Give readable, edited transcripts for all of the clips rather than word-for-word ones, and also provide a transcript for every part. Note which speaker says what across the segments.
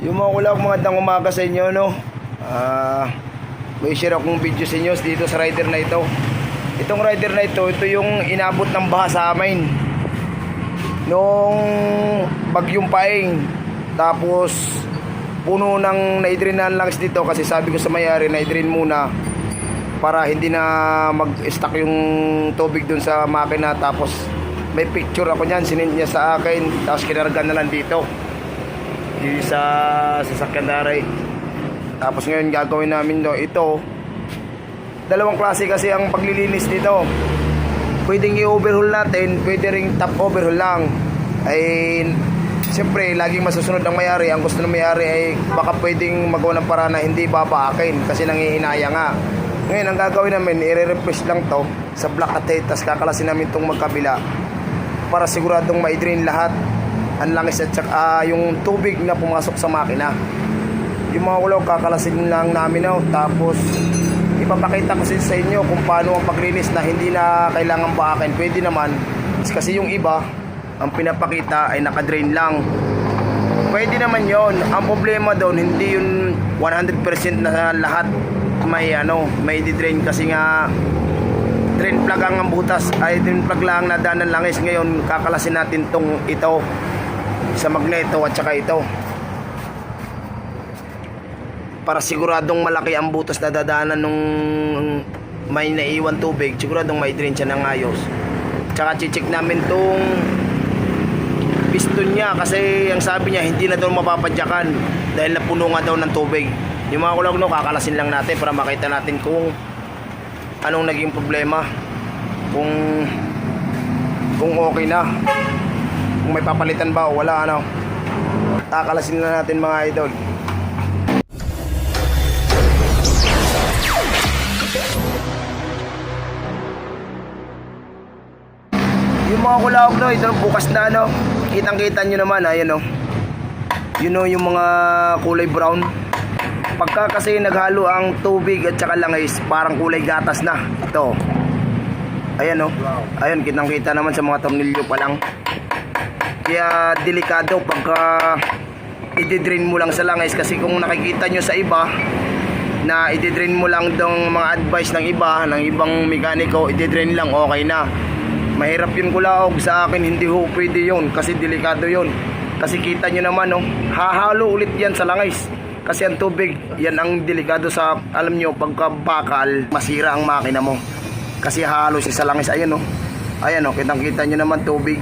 Speaker 1: Yung mga kulag, magandang umaga sa inyo, no? May share akong video sa inyo dito sa rider na ito. Itong rider na ito yung inabot ng baha sa amin nung bagyong Paeng. Tapos puno ng na-drain na langis dito kasi sabi ko sa may-ari na-drain muna para hindi na mag-stack yung tubig dun sa makina. Tapos may picture ako niyan, sinend niya sa akin, tapos kinarga na lang dito sa sasakyan daray. Tapos ngayon gagawin namin ito, dalawang klase kasi ang paglilinis dito. Pwedeng i-overhaul natin, pwede ring top overhaul lang. Ay siyempre laging masusunod ang may-ari. Ang gusto ng may-ari ay baka pwedeng magawa ng paraan na hindi babaakin kasi nangihinaya nga. Ngayon ang gagawin namin, i-refresh lang to sa black at head, tapos kakalasin namin itong magkabila para siguradong ma-drain lahat ang langis at saka yung tubig na pumasok sa makina. Yung mga kulog kakalasin lang namin tapos ipapakita ko sa inyo kung paano ang paglinis na hindi na kailangan baakin. Pwede naman kasi yung iba ang pinapakita ay nakadrain lang. Pwede naman yon. Ang problema doon hindi yun 100% na lahat may di-drain kasi nga drain plug ang butas ay drain plug lang na daan ng langis. Ngayon kakalasin natin ito sa magneto at saka ito para siguradong malaki ang butas na dadaanan nung may naiwan tubig. Siguradong may drain siya ng ayos. Tsaka check namin tong piston niya kasi ang sabi niya hindi na daw mapapadyakan dahil napuno nga daw ng tubig. Yung mga kulog kakalasin lang natin para makita natin kung anong naging problema, kung okay na, kung may papalitan ba o wala. Kakalasin lang natin mga idol. Yung mga kulog ito bukas na kitang-kita nyo naman ayan yung mga kulay brown. Pagka kasi naghalo ang tubig at saka langis, parang kulay gatas na ito. Ayan ayan, kitang-kita naman sa mga tornilyo pa lang. Kaya delikado pagka i-drain mo lang sa langis, kasi kung nakikita nyo sa iba na i-drain mo lang dong mga advice ng iba, ng ibang mekaniko, i-drain lang okay na. Mahirap yun kulaog. Sa akin hindi pwede yun kasi delikado yun. Kasi kita nyo naman hahalo ulit yan sa langis kasi ang tubig yan ang delikado sa, alam nyo, pagka bakal masira ang makina mo kasi hahalo siya sa langis. Ayan ayan kitang kita nyo naman tubig.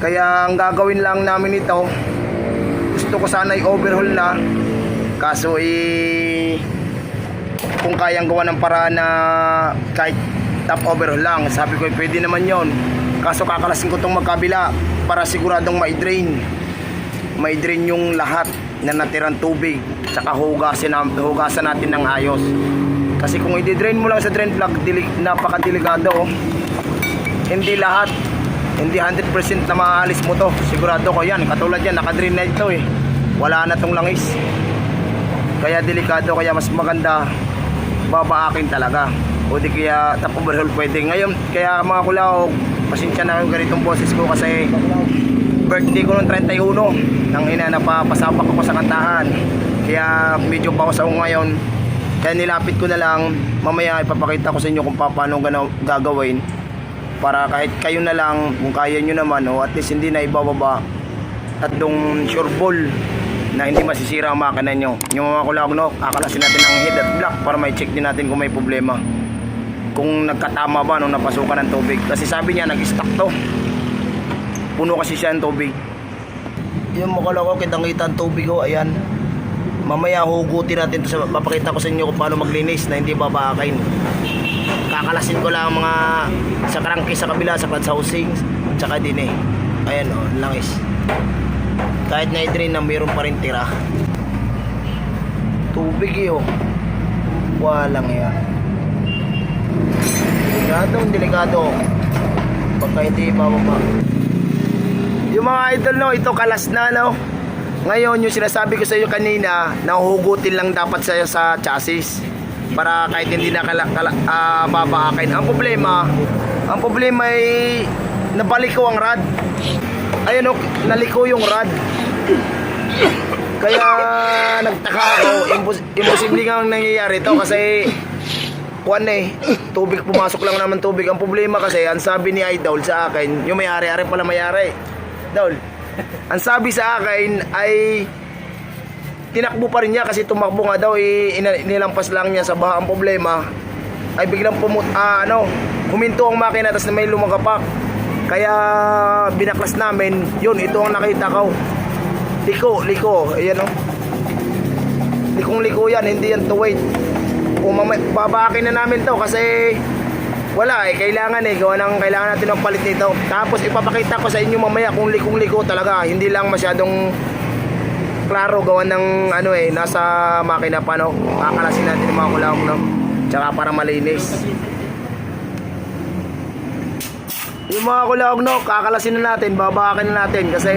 Speaker 1: Kaya ang gagawin lang namin ito, gusto ko sana i-overhaul na, kaso kung kayang gawa ng paraan na kahit top overhaul lang, sabi ko pwede naman yon. Kaso kakalasin ko itong magkabila para siguradong ma-drain yung lahat na natirang tubig, saka hugasan natin ng ayos. Kasi kung i-drain mo lang sa drain plug, napakadelikado. Hindi lahat, hindi 100% na maalis mo to. Sigurado ko yan, katulad yan, nakadrain na ito wala na tong langis. Kaya delikado, kaya mas maganda babaakin talaga, o di kaya top overhaul pwede. Ngayon kaya mga kulaog, pasensya na yung ganitong boses ko kasi birthday ko noong 31 nang napapasabak ako sa kantahan, kaya medyo bawas ako ngayon. Kaya nilapit ko na lang, mamaya ipapakita ko sa inyo kung paano gagawin para kahit kayo na lang, kung kaya nyo naman at least hindi na ibababa at dong sure ball na hindi masisira ang makina nyo. Yung mga kulag kakalasin natin ang head at block para may check din natin kung may problema, kung nagkatama ba nung napasukan ng tubig. Kasi sabi niya nag-stack to, puno kasi siya ng tubig. Yung mukha ko, kitang-kita ang tubig ayan. Mamaya hugutin natin to, papakita ko sa inyo kung paano maglinis na hindi babaakin. Kakalasin ko lang mga sa crankcase sa kabila, sa clutch housing, tsaka din ayan langis. Kahit na i-drain na, mayroon pa rin tira tubig walang yan. Delikado pagka hindi bababa. Yung mga idol ito kalas na ngayon yung sinasabi ko sa iyo kanina, nahuhugutin lang dapat sa chassis para kahit hindi na babaakin. Ang problema ay nabaliko ang rad. Ayun naliko yung rad. Kaya nagtaka ako, imposible nga ang nangyayari to kasi kuwan tubig, pumasok lang naman tubig. Ang problema kasi, ang sabi ni Idol sa akin, yung may-ari pala may-ari. Idol, ang sabi sa akin ay tinakbo pa rin niya kasi tumakbo nga daw, inilampas lang niya sa baha. Ang problema ay biglang huminto ang makina tapos may lumagapak. Kaya binaklas namin, yun, ito ang nakita ko. Liko, ayan o. Likong-liko yan, hindi yan to wait. Babakin na namin to kasi wala kailangan kailangan natin ng palit nito. Tapos ipapakita ko sa inyo mamaya kung likong-liko talaga, hindi lang masyadong klaro gawa ng nasa makina pa kakalasin natin ng mga kulawang tsaka para malinis. Yung mga kulawang kakalasin na natin, babakin na natin kasi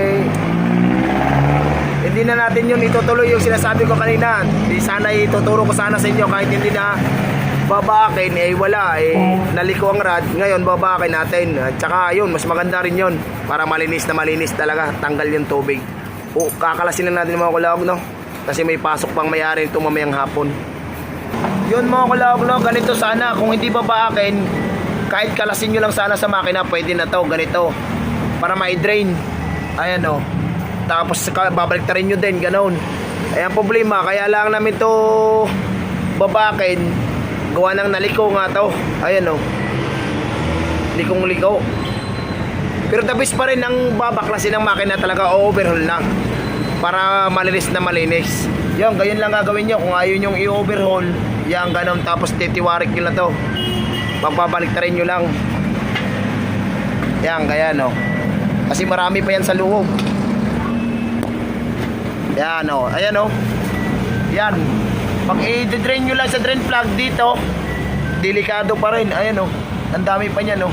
Speaker 1: hindi na natin yun itutuloy yung sinasabi ko kanina. Sana ituturo ko sana sa inyo kahit hindi na babakin wala naliko ang rad. Ngayon babakin natin. At saka yun, mas maganda rin yun para malinis na malinis talaga, tanggal yung tubig. Kakalasin na natin mga kulawag kasi may pasok pang mayari ito mamayang hapon. Yun mga kulawag ganito sana. Kung hindi babakin, kahit kalasin nyo lang sana sa makina, pwede na to ganito para ma-drain. Ayan tapos babalik na rin nyo din, ganoon. Ayan problema, kaya lang namin to babakin, gawa ng naliko nga to. Ayan likong-liko. Pero the best pa rin ang babaklasin ng makina talaga, overhaul na para malinis na malinis. Yan, ganyan lang gagawin nyo. Kung ayaw nyong i-overhaul, yan ganoon, tapos titiwarik nyo na to, magbabalik na rin nyo lang. Yan, kaya kasi marami pa yan sa loob. Yan ayan yan, pag i-drain nyo lang sa drain plug dito, delikado pa rin. Ayan ang dami pa niyan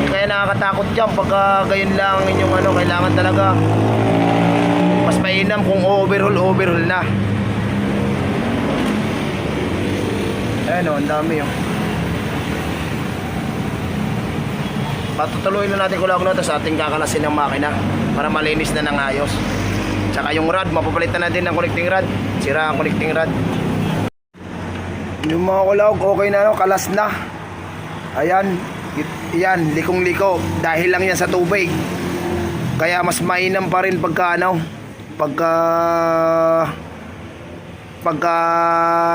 Speaker 1: kaya nakakatakot dyan pagka gayon lang inyong kailangan talaga mas mainam kung overhaul na. Ayan ang dami patutuloy na natin kulawag sa ating kakalasin ng makina para malinis na ng ayos. Tsaka yung rod, mapapalitan natin ng connecting rod. Sira ang connecting rod. Yung mga kulawag, okay na kalas na. Ayan, yan, likong-liko. Dahil lang yan sa tubig. Kaya mas mainam pa rin pagka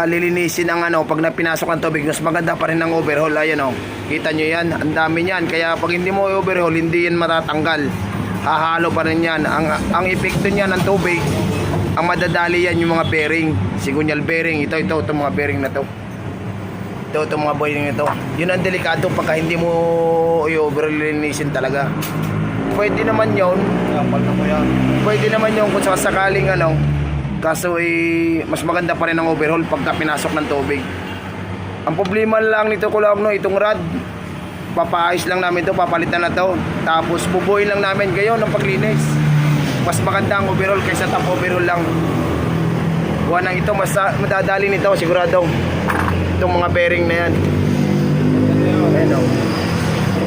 Speaker 1: lilinisin ang pag napinasok ang tubig, mas maganda pa rin ang overhaul. Ayan kita nyo yan, ang dami yan. Kaya pag hindi mo overhaul, hindi yan matatanggal, hahalo pa rin yan. Ang epekto niyan ng tubig, ang madadali yan yung mga bearing, sigunyal bearing, ito mga bearing na to, ito mga bearing na to. Yun ang delikado pagka hindi mo i-overhaul, lilinisin talaga. Pwede naman yun kung sakaling kaso mas maganda pa rin ang overhaul pagka pinasok ng tubig. Ang problema lang nito kulawag itong rod, papaayos lang namin to, papalitan na to, tapos bubuin lang namin gayon ng paglinis. Mas maganda ang overhaul kaysa top overhaul lang. Gawa ng ito, mas madadali nito sigurado itong mga bearing na yan. Ayan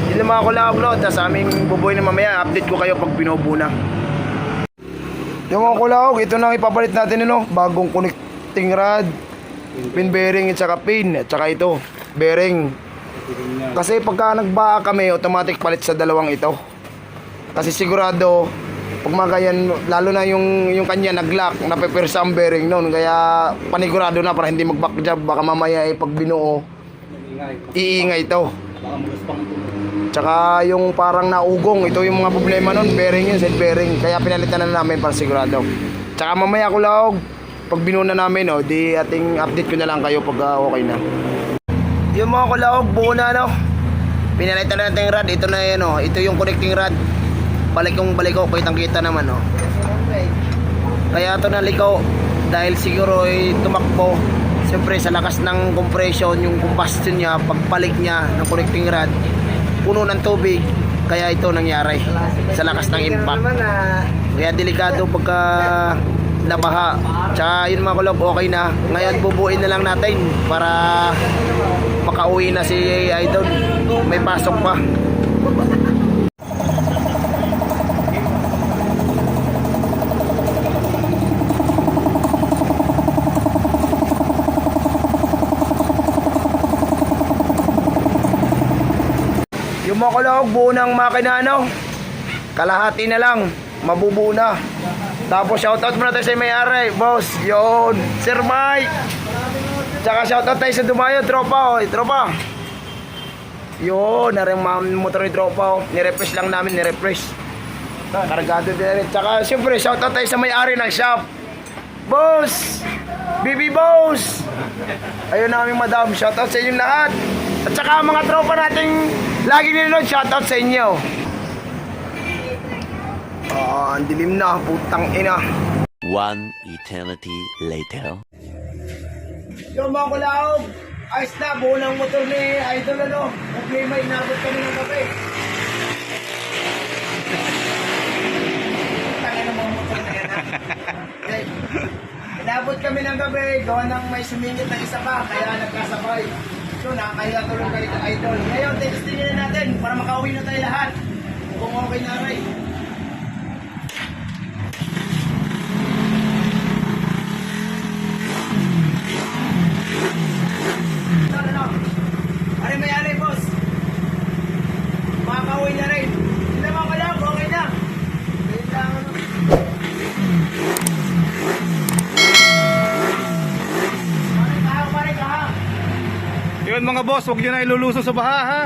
Speaker 1: yun ang mga kulawag tapos aming bubuin na mamaya, update ko kayo pag binubuo na. Yung mga kulawag, ito na ipapalit natin bagong connecting rod, pin bearing at saka pin, at saka ito bearing. Kasi pagka nagbaa kami, automatic palit sa dalawang ito. Kasi sigurado pag mga ganyan, lalo na yung kanya nag-lock, napipirsa ang bearing noon, kaya panigurado na para hindi mag-back job. Baka mamaya pag binuo, iingay ito. Tsaka yung parang naugong, ito yung mga problema nun, bearing yun, set bearing. Kaya pinalitan na namin para sigurado. Tsaka mamaya kulawag, pag binuna namin di ating update ko na lang kayo pag okay na. Yung mga kulawag, buo na pinalitan na natin yung rod. Ito na yan ito yung connecting rod. Balik ko, kitang kita naman Kaya ito naliko dahil siguro tumakbo. Siyempre sa lakas ng compression, yung combustion niya, pagbalik niya ng connecting rod, puno ng tubig, kaya ito nangyari sa lakas ng impact. Kaya delikado pagka nabaha. Tsaka yun mga kulog, okay na. Ngayon bubuin na lang natin para makauwi na si Idol. May pasok pa. mga kalahog, buo ng makina, ano? Kalahati na lang, mabubuo na. Tapos shoutout muna tayo sa may-ari, boss. Yun, Sir Mike. Tsaka shoutout tayo sa Dumayo, tropa, oh. Tropa. Yun, naring motor ni tropa, oh. Nirefresh lang namin, nirefresh. Kargado din rin. Tsaka siyempre, shoutout tayo sa may-ari ng shop. Boss! BB Boss! Ayun na aming madam, shoutout sa inyong lahat. At saka mga tropa nating lagi nilunod, shoutout sa inyo. Ang dilim na, putang ina.
Speaker 2: One eternity later.
Speaker 1: Yung mga kulaog, ayos na, buo ng motor ni Idol, ano. Problema, inabot kami ng gabi. Tangin ng mga motor na yan, ha? Okay. Inabot kami ng gabi, gawa ng may sumingit na isa pa, kaya nagkasabay. So, nakakahiya tulong kayo ng Idol. Ngayon, testingin na natin para makauwi na tayo lahat. Kung okay na rin. Ano may-ari, boss? Makakauwi na rin. Hindi naman pala, okay na. Wait lang, ano. Pare ka ha.
Speaker 3: Yun mga boss, huwag nyo na iluluso sa baha ha.